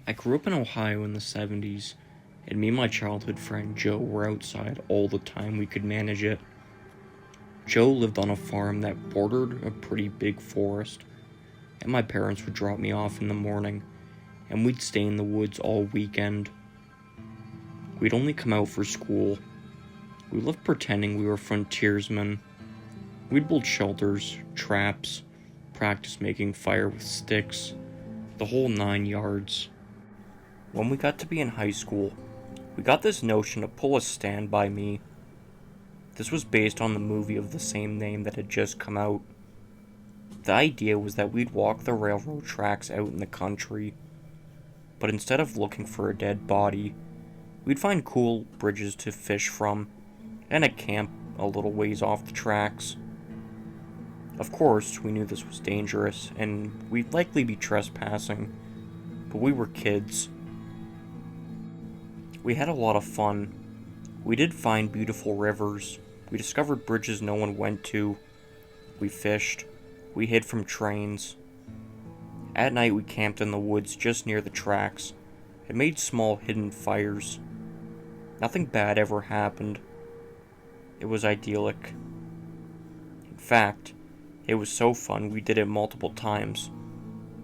I grew up in Ohio in the 70s, and me and my childhood friend Joe were outside all the time we could manage it. Joe lived on a farm that bordered a pretty big forest, and my parents would drop me off in the morning, and we'd stay in the woods all weekend. We'd only come out for school. We lived pretending we were frontiersmen. We'd build shelters, traps, practice making fire with sticks, the whole 9 yards. When we got to be in high school, we got this notion to pull a Stand By Me. This was based on the movie of the same name that had just come out. The idea was that we'd walk the railroad tracks out in the country, but instead of looking for a dead body, we'd find cool bridges to fish from and a camp a little ways off the tracks. Of course, we knew this was dangerous and we'd likely be trespassing, but we were kids. We had a lot of fun. We did find beautiful rivers. We discovered bridges no one went to. We fished. We hid from trains. At night we camped in the woods just near the tracks and made small hidden fires. Nothing bad ever happened. It was idyllic. In fact, it was so fun we did it multiple times.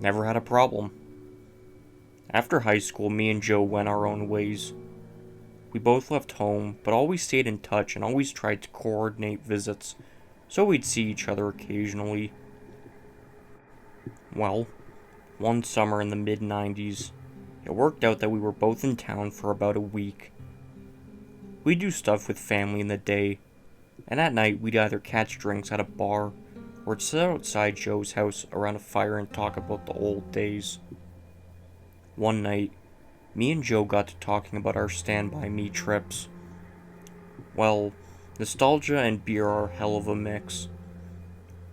Never had a problem. After high school, me and Joe went our own ways. We both left home, but always stayed in touch and always tried to coordinate visits, so we'd see each other occasionally. Well, one summer in the mid-90s, it worked out that we were both in town for about a week. We'd do stuff with family in the day, and at night we'd either catch drinks at a bar or sit outside Joe's house around a fire and talk about the old days. One night, me and Joe got to talking about our Stand By Me trips. Well, nostalgia and beer are a hell of a mix.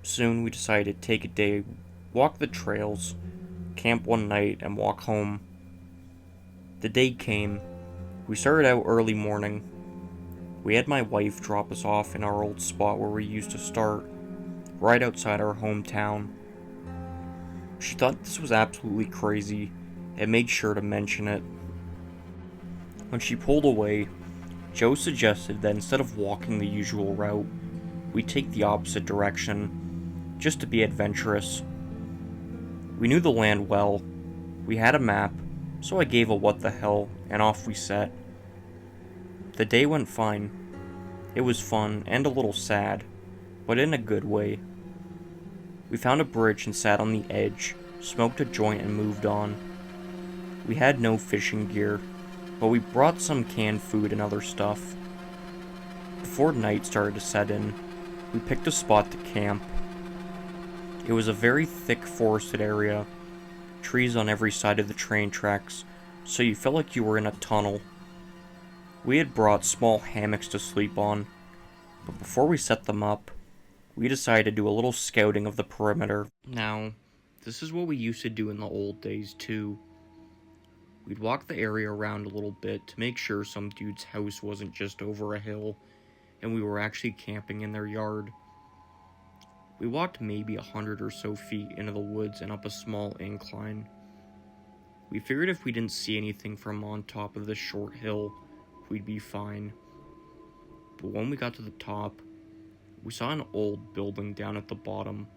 Soon we decided to take a day, walk the trails, camp one night, and walk home. The day came. We started out early morning. We had my wife drop us off in our old spot where we used to start, right outside our hometown. She thought this was absolutely crazy and made sure to mention it. When she pulled away, Joe suggested that instead of walking the usual route, we take the opposite direction, just to be adventurous. We knew the land well. We had a map, so I gave a what the hell, and off we set. The day went fine. It was fun and a little sad, but in a good way. We found a bridge and sat on the edge, smoked a joint and moved on. We had no fishing gear, but we brought some canned food and other stuff. Before night started to set in, we picked a spot to camp. It was a very thick forested area, trees on every side of the train tracks, so you felt like you were in a tunnel. We had brought small hammocks to sleep on, but before we set them up, we decided to do a little scouting of the perimeter. Now, this is what we used to do in the old days too. We'd walk the area around a little bit to make sure some dude's house wasn't just over a hill and we were actually camping in their yard. We walked maybe 100 or so feet into the woods and up a small incline. We figured if we didn't see anything from on top of this short hill, we'd be fine. But when we got to the top, we saw an old building down at the bottom,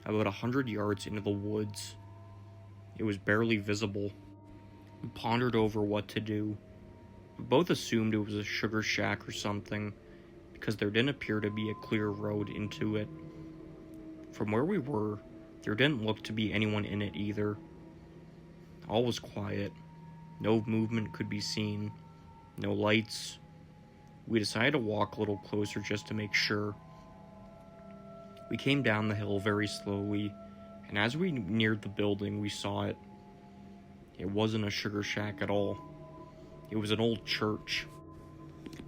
about 100 yards into the woods. It was barely visible. We pondered over what to do. We both assumed it was a sugar shack or something, because there didn't appear to be a clear road into it. From where we were, there didn't look to be anyone in it either. All was quiet. No movement could be seen. No lights. We decided to walk a little closer just to make sure. We came down the hill very slowly, and as we neared the building, we saw it. It wasn't a sugar shack at all. It was an old church.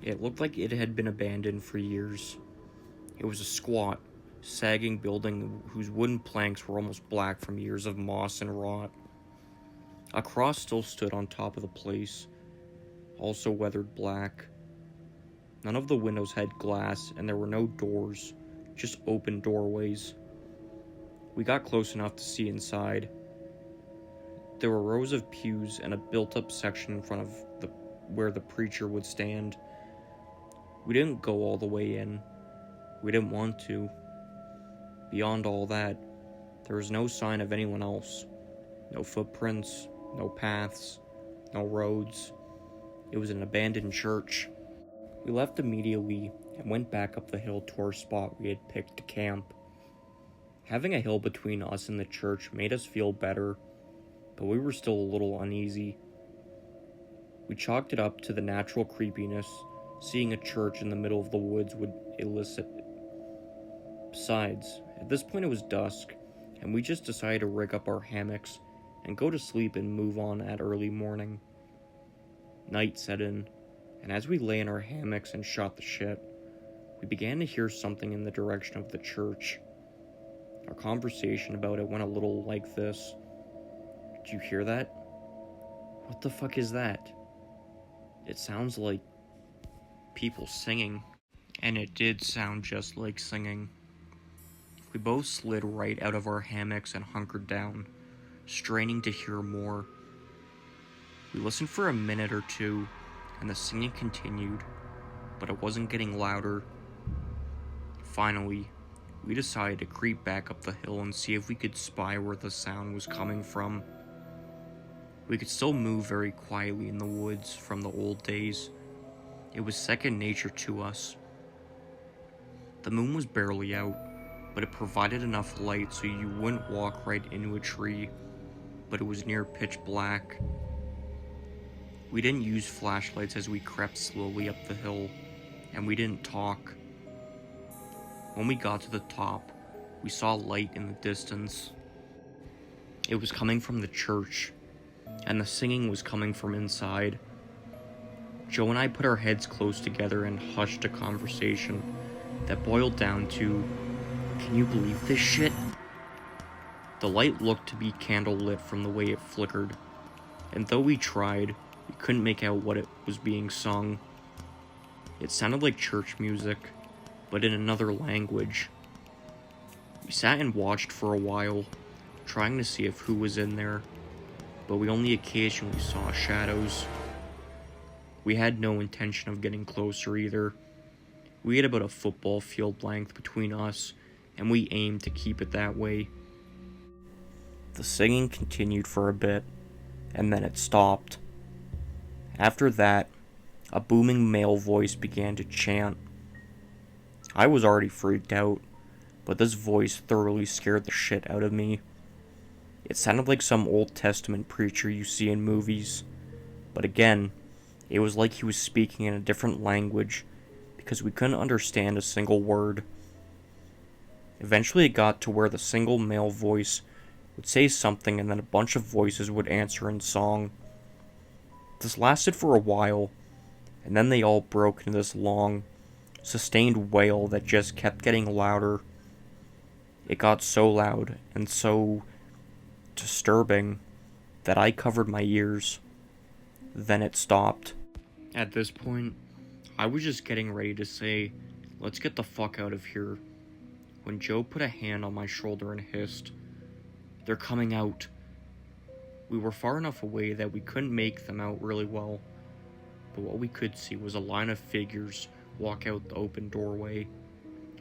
It looked like it had been abandoned for years. It was a squat, sagging building whose wooden planks were almost black from years of moss and rot. A cross still stood on top of the place, also weathered black. None of the windows had glass, and there were no doors, just open doorways. We got close enough to see inside. There were rows of pews and a built-up section in front of where the preacher would stand. We didn't go all the way in. We didn't want to. Beyond all that, there was no sign of anyone else. No footprints, no paths, no roads. It was an abandoned church. We left immediately and went back up the hill to our spot we had picked to camp. Having a hill between us and the church made us feel better, but we were still a little uneasy. We chalked it up to the natural creepiness seeing a church in the middle of the woods would elicit. Besides, at this point it was dusk, and we just decided to rig up our hammocks and go to sleep and move on at early morning. Night set in, and as we lay in our hammocks and shot the shit, we began to hear something in the direction of the church. Our conversation about it went a little like this. Did you hear that? What the fuck is that? It sounds like people singing. And it did sound just like singing. We both slid right out of our hammocks and hunkered down, straining to hear more. We listened for a minute or two, and the singing continued, but it wasn't getting louder. Finally, we decided to creep back up the hill and see if we could spy where the sound was coming from. We could still move very quietly in the woods from the old days. It was second nature to us. The moon was barely out, but it provided enough light so you wouldn't walk right into a tree, but it was near pitch black. We didn't use flashlights as we crept slowly up the hill, and we didn't talk. When we got to the top, we saw light in the distance. It was coming from the church, and the singing was coming from inside. Joe and I put our heads close together and hushed a conversation that boiled down to, "Can you believe this shit?" The light looked to be candlelit from the way it flickered, and though we tried, we couldn't make out what it was being sung. It sounded like church music, but in another language. We sat and watched for a while, trying to see if who was in there, but we only occasionally saw shadows. We had no intention of getting closer either. We had about a football field length between us, and we aimed to keep it that way. The singing continued for a bit, and then it stopped. After that, a booming male voice began to chant. I was already freaked out, but this voice thoroughly scared the shit out of me. It sounded like some Old Testament preacher you see in movies, but again, it was like he was speaking in a different language because we couldn't understand a single word. Eventually it got to where the single male voice would say something and then a bunch of voices would answer in song. This lasted for a while, and then they all broke into this long, sustained wail that just kept getting louder. It got so loud and so disturbing that I covered my ears. Then it stopped. At this point, I was just getting ready to say, "Let's get the fuck out of here," when Joe put a hand on my shoulder and hissed, "They're coming out." We were far enough away that we couldn't make them out really well, but what we could see was a line of figures walk out the open doorway,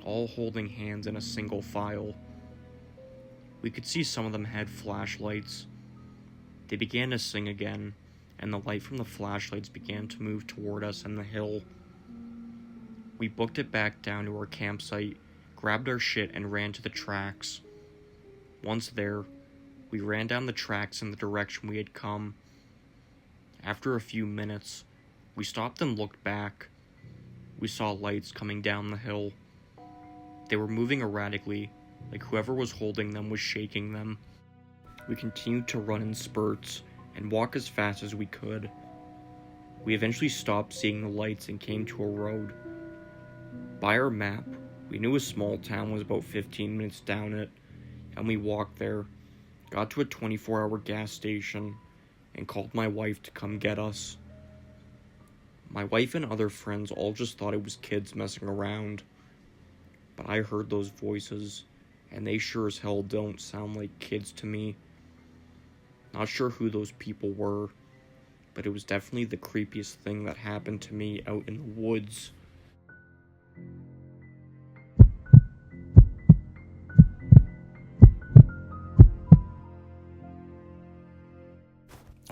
all holding hands in a single file. We could see some of them had flashlights. They began to sing again, and the light from the flashlights began to move toward us and the hill. We booked it back down to our campsite, grabbed our shit, and ran to the tracks. Once there, we ran down the tracks in the direction we had come. After a few minutes, we stopped and looked back. We saw lights coming down the hill. They were moving erratically, like whoever was holding them was shaking them. We continued to run in spurts and walk as fast as we could. We eventually stopped seeing the lights and came to a road. By our map, we knew a small town was about 15 minutes down it, and we walked there, got to a 24-hour gas station, and called my wife to come get us. My wife and other friends all just thought it was kids messing around, but I heard those voices, and they sure as hell don't sound like kids to me. Not sure who those people were, but it was definitely the creepiest thing that happened to me out in the woods.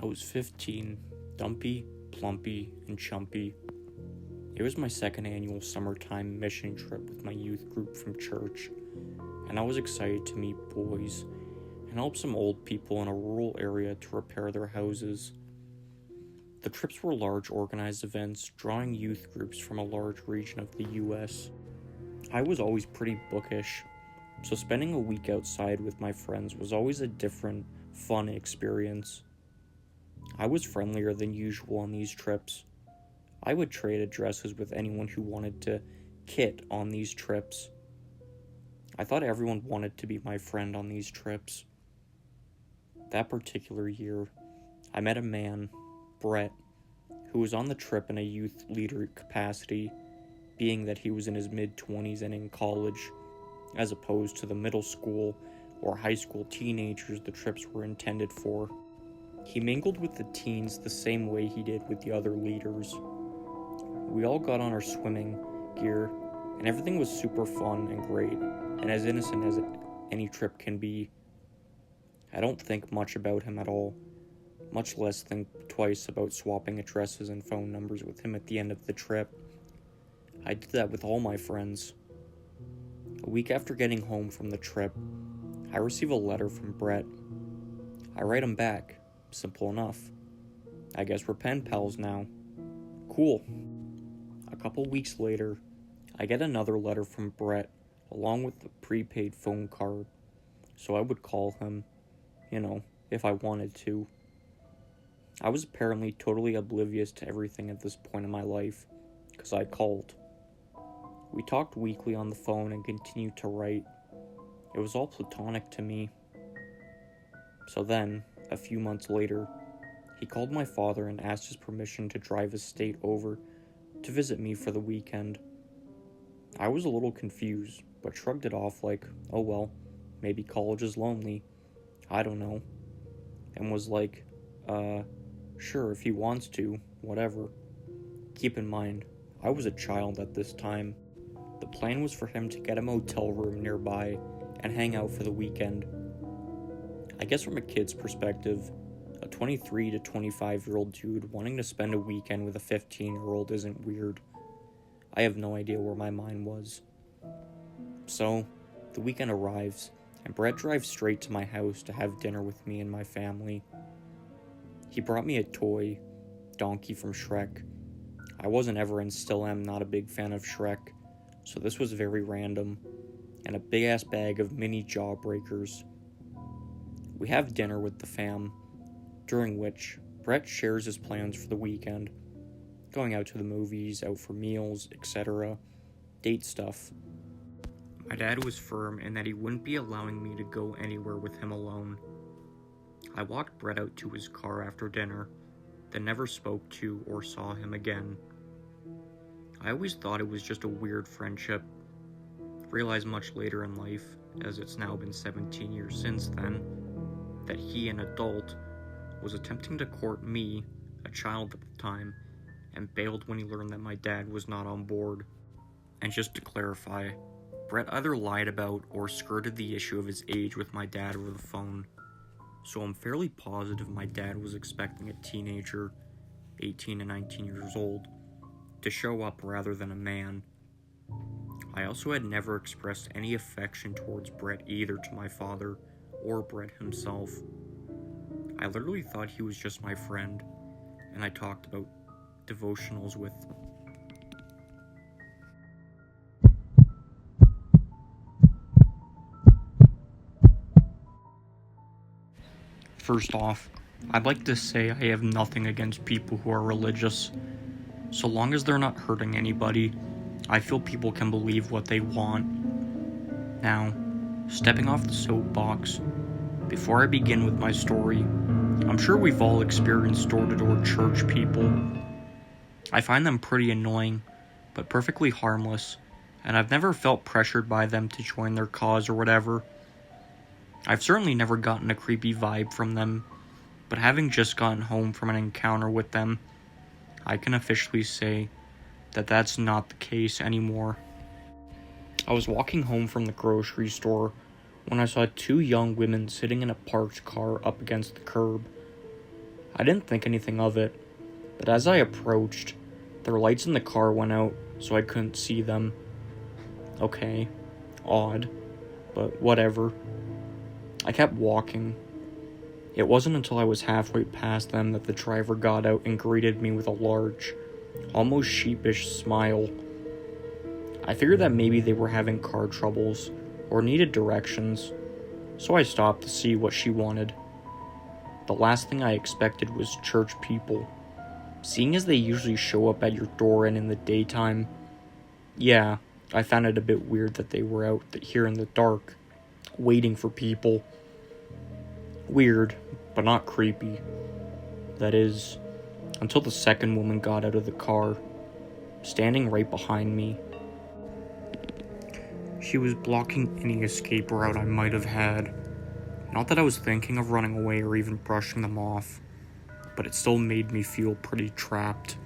I was 15, dumpy, plumpy, and chumpy. It was my second annual summertime mission trip with my youth group from church, and I was excited to meet boys and help some old people in a rural area to repair their houses. The trips were large organized events drawing youth groups from a large region of the US. I was always pretty bookish, so spending a week outside with my friends was always a different, fun experience. I was friendlier than usual on these trips. I would trade addresses with anyone who wanted to kit on these trips. I thought everyone wanted to be my friend on these trips. That particular year, I met a man, Brett, who was on the trip in a youth leader capacity, being that he was in his mid-20s and in college, as opposed to the middle school or high school teenagers the trips were intended for. He mingled with the teens the same way he did with the other leaders. We all got on our swimming gear, and everything was super fun and great, and as innocent as any trip can be. I don't think much about him at all, much less think twice about swapping addresses and phone numbers with him at the end of the trip. I did that with all my friends. A week after getting home from the trip, I receive a letter from Brett. I write him back. Simple enough. I guess we're pen pals now. Cool. A couple weeks later, I get another letter from Brett, along with the prepaid phone card, so I would call him, if I wanted to. I was apparently totally oblivious to everything at this point in my life, because I called. We talked weekly on the phone and continued to write. It was all platonic to me. So then, a few months later, he called my father and asked his permission to drive his state over to visit me for the weekend. I was a little confused, but shrugged it off like, oh well, maybe college is lonely. I don't know. And was like, sure, if he wants to, whatever. Keep in mind, I was a child at this time. The plan was for him to get a motel room nearby and hang out for the weekend. I guess from a kid's perspective, a 23 to 25-year-old dude wanting to spend a weekend with a 15-year-old isn't weird. I have no idea where my mind was. So, the weekend arrives, and Brett drives straight to my house to have dinner with me and my family. He brought me a toy, Donkey from Shrek. I wasn't ever and still am not a big fan of Shrek, so this was very random, and a big-ass bag of mini Jawbreakers. We have dinner with the fam, during which Brett shares his plans for the weekend, going out to the movies, out for meals, etc., date stuff. My dad was firm in that he wouldn't be allowing me to go anywhere with him alone. I walked Brett out to his car after dinner, then never spoke to or saw him again. I always thought it was just a weird friendship. Realized much later in life, as it's now been 17 years since then, that he, an adult, was attempting to court me, a child at the time, and bailed when he learned that my dad was not on board. And just to clarify, Brett either lied about or skirted the issue of his age with my dad over the phone, so I'm fairly positive my dad was expecting a teenager, 18 to 19 years old, to show up rather than a man. I also had never expressed any affection towards Brett either to my father or Brett himself. I literally thought he was just my friend, and I talked about devotionals with him. First off, I'd like to say I have nothing against people who are religious. So long as they're not hurting anybody, I feel people can believe what they want. Now, stepping off the soapbox, before I begin with my story, I'm sure we've all experienced door-to-door church people. I find them pretty annoying, but perfectly harmless, and I've never felt pressured by them to join their cause or whatever. I've certainly never gotten a creepy vibe from them, but having just gotten home from an encounter with them, I can officially say that that's not the case anymore. I was walking home from the grocery store when I saw two young women sitting in a parked car up against the curb. I didn't think anything of it, but as I approached, their lights in the car went out so I couldn't see them. Okay, odd, but whatever. I kept walking. It wasn't until I was halfway past them that the driver got out and greeted me with a large, almost sheepish smile. I figured that maybe they were having car troubles or needed directions, so I stopped to see what she wanted. The last thing I expected was church people. Seeing as they usually show up at your door and in the daytime, yeah, I found it a bit weird that they were out here in the dark, waiting for people. Weird, but not creepy. That is, until the second woman got out of the car, standing right behind me. She was blocking any escape route I might have had. Not that I was thinking of running away or even brushing them off, but it still made me feel pretty trapped.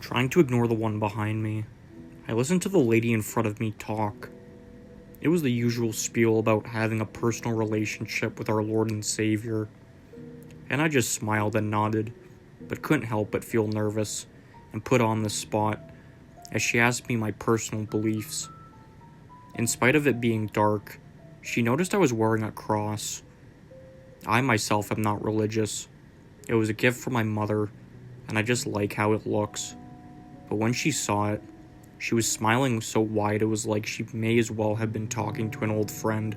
Trying to ignore the one behind me, I listened to the lady in front of me talk. It was the usual spiel about having a personal relationship with our Lord and Savior, and I just smiled and nodded, but couldn't help but feel nervous and put on the spot as she asked me my personal beliefs. In spite of it being dark, she noticed I was wearing a cross. I myself am not religious. It was a gift from my mother, and I just like how it looks. But when she saw it, she was smiling so wide it was like she may as well have been talking to an old friend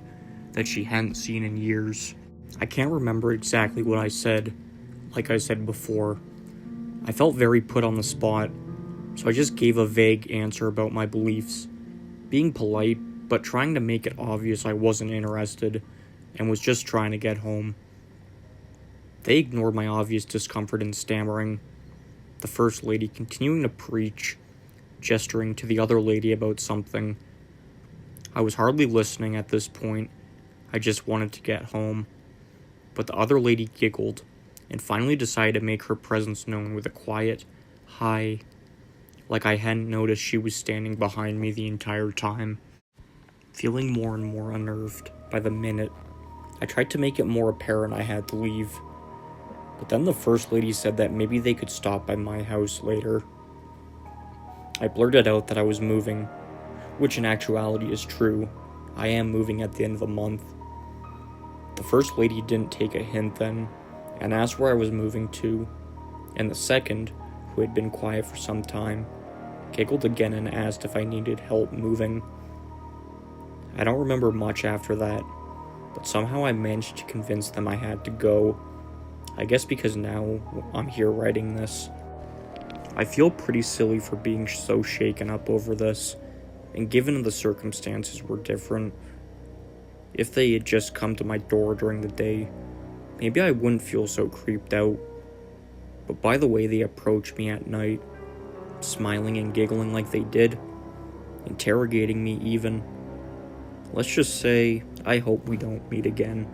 that she hadn't seen in years. I can't remember exactly what I said. Like I said before, I felt very put on the spot, so I just gave a vague answer about my beliefs, being polite, but trying to make it obvious I wasn't interested and was just trying to get home. They ignored my obvious discomfort and stammering, the first lady continuing to preach, gesturing to the other lady about something. I was hardly listening at this point. I just wanted to get home. But the other lady giggled and finally decided to make her presence known with a quiet hi, like I hadn't noticed she was standing behind me the entire time. Feeling more and more unnerved by the minute, I tried to make it more apparent I had to leave. But then the first lady said that maybe they could stop by my house later. I blurted out that I was moving, which in actuality is true. I am moving at the end of the month. The first lady didn't take a hint then, and asked where I was moving to, and the second, who had been quiet for some time, giggled again and asked if I needed help moving. I don't remember much after that, but somehow I managed to convince them I had to go. I guess because now I'm here writing this. I feel pretty silly for being so shaken up over this, and given the circumstances were different, if they had just come to my door during the day, maybe I wouldn't feel so creeped out. But by the way they approached me at night, smiling and giggling like they did, interrogating me even, let's just say I hope we don't meet again.